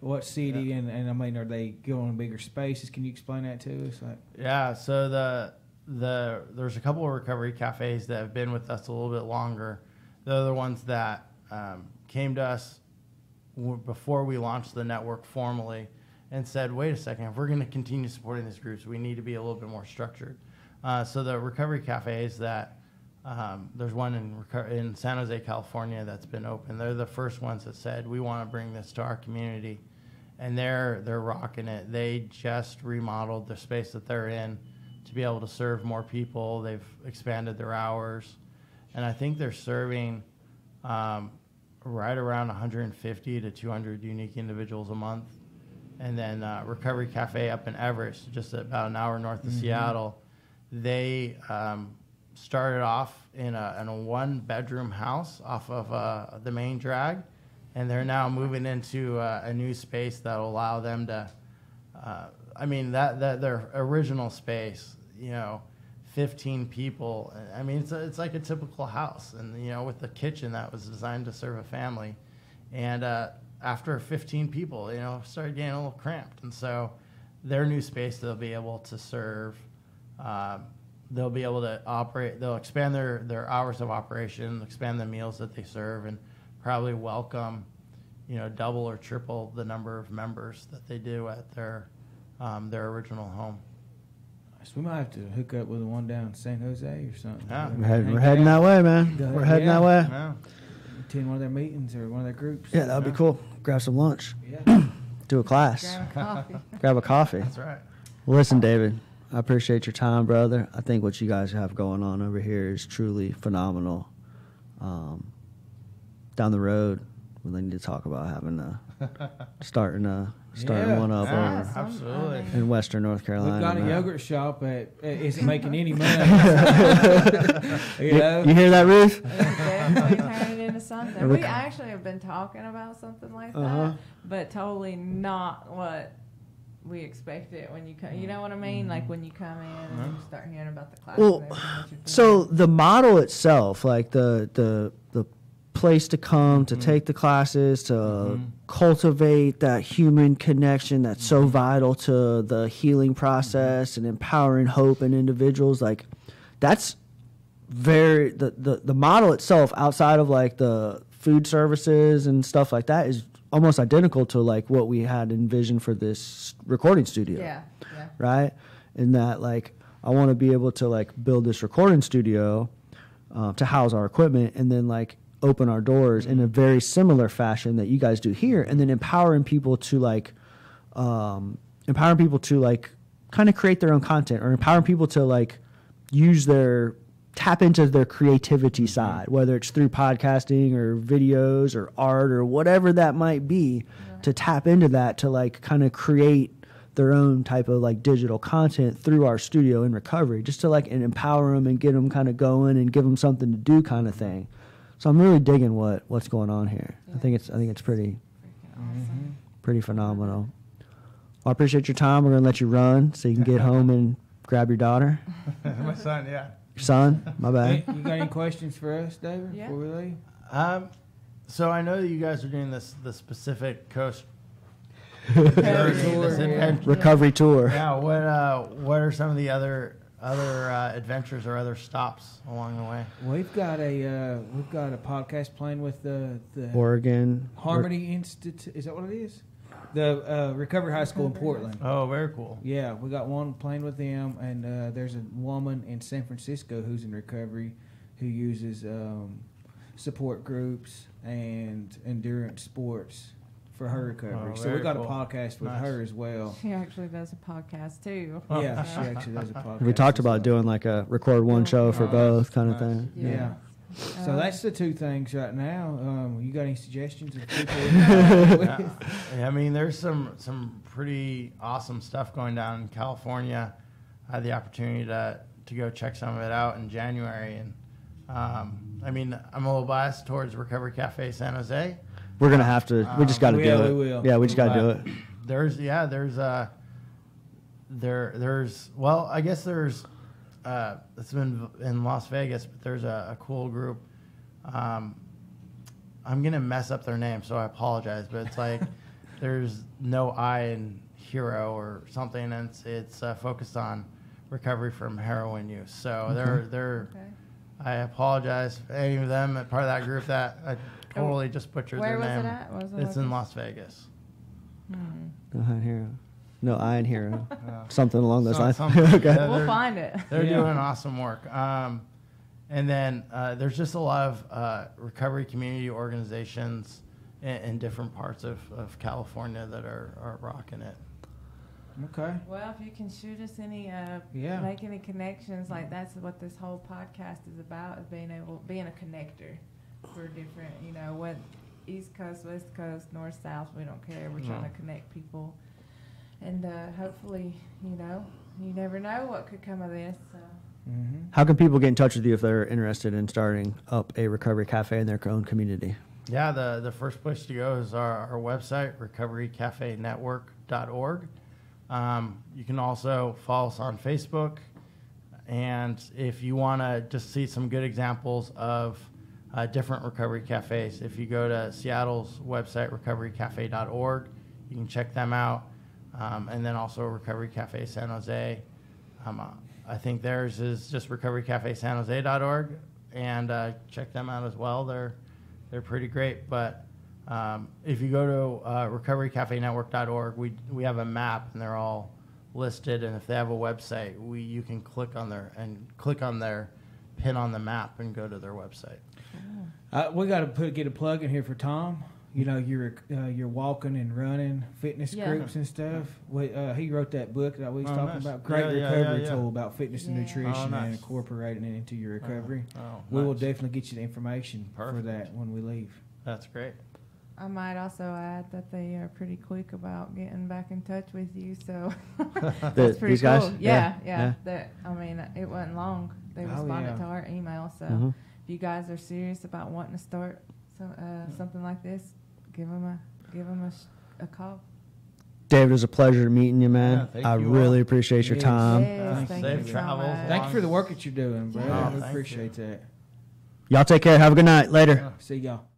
What city and I mean, are they going bigger spaces? Can you explain that to us? Yeah, so there's a couple of recovery cafes that have been with us a little bit longer. They're the ones that came to us before we launched the network formally and said, wait a second, if we're going to continue supporting these groups, we need to be a little bit more structured. So the recovery cafes that there's one in San Jose, California that's been open. They're the first ones that said, we want to bring this to our community. And they're rocking it. They just remodeled the space that they're in to be able to serve more people. They've expanded their hours. And I think they're serving right around 150 to 200 unique individuals a month. And then Recovery Cafe up in Everett, just about an hour north of Seattle, they started off in a 1-bedroom house off of the main drag, and they're now moving into a new space that will allow them to, that their original space, 15 people. I mean, it's like a typical house, and with the kitchen that was designed to serve a family, and after 15 people, started getting a little cramped, and so their new space they'll be able to serve. They'll be able to operate. They'll expand their hours of operation, expand the meals that they serve, and probably welcome, double or triple the number of members that they do at their their original home. So we might have to hook up with the one down in San Jose or something. Yeah. We're heading that way, man. We're heading that way. Yeah. Attend one of their meetings or one of their groups. Yeah, that would be cool. Grab some lunch. Yeah. Do a class. Grab a coffee. Grab a coffee. That's right. Listen, David, I appreciate your time, brother. I think what you guys have going on over here is truly phenomenal. Down the road, we need to talk about having starting one up Yeah, over absolutely. in Western North Carolina. We've got a man. yogurt shop that isn't making any money. you know? You hear that, Ruth? Definitely turn it into something. We We actually have been talking about something like Uh-huh. that, but totally not what we expected when you come. You know what I mean? Like when you come in and you start hearing about the classes. Well, and everything that you're doing. so the model itself, like the place to come to take the classes, to cultivate that human connection that's so vital to the healing process and empowering hope in individuals, like that's very the model itself outside of like the food services and stuff like that is almost identical to like what we had envisioned for this recording studio. yeah. Right? In that, like, I want to be able to like build this recording studio to house our equipment, and then like open our doors in a very similar fashion that you guys do here, and then empowering people to like kind of create their own content, or empowering people to like tap into their creativity side, whether it's through podcasting or videos or art or whatever that might be, to tap into that, to like kind of create their own type of like digital content through our studio in recovery, just to like and empower them and get them kind of going and give them something to do, kind of thing. So I'm really digging what's going on here. Yeah. I think it's pretty Freaking awesome. pretty phenomenal. Well, I appreciate your time. We're gonna let you run so you can get home and grab your daughter, My son, yeah. your son. My bad. You got any questions for us, David, Yeah. before we leave? So I know that you guys are doing the Pacific Coast Recovery journey, tour, this yeah. adventure. Recovery tour. Yeah. What are some of the other adventures or other stops along the way? We've got a podcast planned with the Oregon. Harmony Institute. Is that what it is? The Recovery High School in Portland. Oh, very cool. Yeah, we got one playing with them, and there's a woman in San Francisco who's in recovery, who uses support groups and endurance sports for her recovery. Oh, so we very got cool. a podcast with Nice. her as well. She actually does a podcast too. Yeah, she actually does a podcast. We talked as about well. doing like a record one show for Nice. both kind of Nice. thing. Yeah. So that's the two things right now. You got any suggestions of people? Yeah, I mean, there's some pretty awesome stuff going down in California. I had the opportunity to go check some of it out in January, and I mean, I'm a little biased towards Recovery Cafe San Jose. We're gonna have to. We just got to we do will, it. we will. Yeah, we just got to do it. There's well, I guess there's it's been in Las Vegas, but there's a cool group. I'm gonna mess up their name, so I apologize, but it's like there's no I in hero or something, and it's focused on recovery from heroin use. So they're Okay. I apologize for any of them part of that group that I totally just butchered Where their was name. it at? What was the It's in location? Las Vegas. No I in hero. No I in hero. Yeah. Something along those lines. Something. Okay. Yeah, We'll they're- find it. They're Yeah. doing awesome work. And then there's just a lot of recovery community organizations in different parts of California that are rocking it. Okay. Well, if you can shoot us any, Yeah. make any connections, like that's what this whole podcast is about, is being a connector for different, what East Coast, West Coast, North, South, we don't care. We're trying to connect people. And hopefully, you never know what could come of this. So. Mm-hmm. How can people get in touch with you if they're interested in starting up a recovery cafe in their own community? Yeah, the first place to go is our website, recoverycafenetwork.org. You can also follow us on Facebook. And if you want to just see some good examples of different recovery cafes, if you go to Seattle's website, recoverycafe.org, you can check them out. And then also Recovery Cafe San Jose. I think theirs is just recoverycafesanjose.org, and check them out as well. They're pretty great. But if you go to recoverycafenetwork.org, we have a map, and they're all listed, and if they have a website, you can click on their pin on the map and go to their website. We got to get a plug in here for Tom. You know, you're walking and running fitness groups and stuff. He wrote that book that we was talking about. Great recovery tool about fitness and nutrition and incorporating it into your recovery. We will definitely get you the information for that when we leave. That's great. I might also add that they are pretty quick about getting back in touch with you, so that's pretty these cool. guys? Yeah. I mean, it wasn't long. They responded to our email, so if you guys are serious about wanting to start something like this, give them a call. David, it was a pleasure meeting you, man. I really appreciate your time. Thank you so much. Thank you for the work that you're doing, bro. I appreciate that. Y'all take care. Have a good night. Later. See y'all.